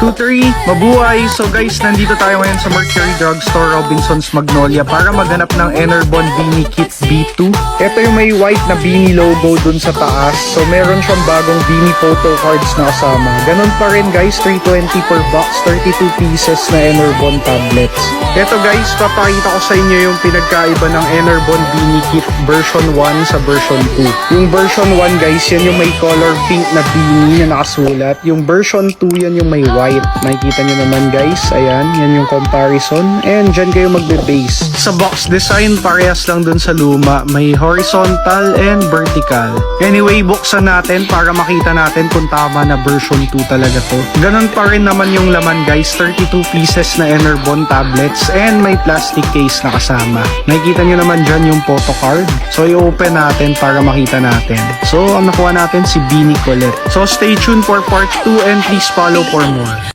2-3, mabuhay! So guys, nandito tayo ngayon sa Mercury Drugstore, Robinsons Magnolia para maghanap ng Enerbon Beanie Kit B2. Ito yung may white na beanie logo dun sa taas. So meron siyang bagong beanie photo cards na kasama. Ganun pa rin guys, 320 per box, 32 pieces na Enerbon tablets. Ito guys, papakita ko sa inyo yung pinagkaiba ng Enerbon Beanie Kit version 1 sa version 2. Yung version 1 guys, yan yung may color pink na beanie na nakasulat. Yung version 2, yan yung may white. Makikita nyo naman guys, ayan, yan yung comparison. And dyan kayo magbe-base. Sa box design, parehas lang dun sa luma. May horizontal and vertical. Anyway, buksan natin para makita natin kung tama na version 2 talaga to. Ganun pa rin naman yung laman guys, 32 pieces na Enerbon tablets and may plastic case na kasama. Nakikita nyo naman dyan yung photo card. So i-open natin para makita natin. So ang nakuha natin si Beanie Colette. So stay tuned for part 2 and please follow for more.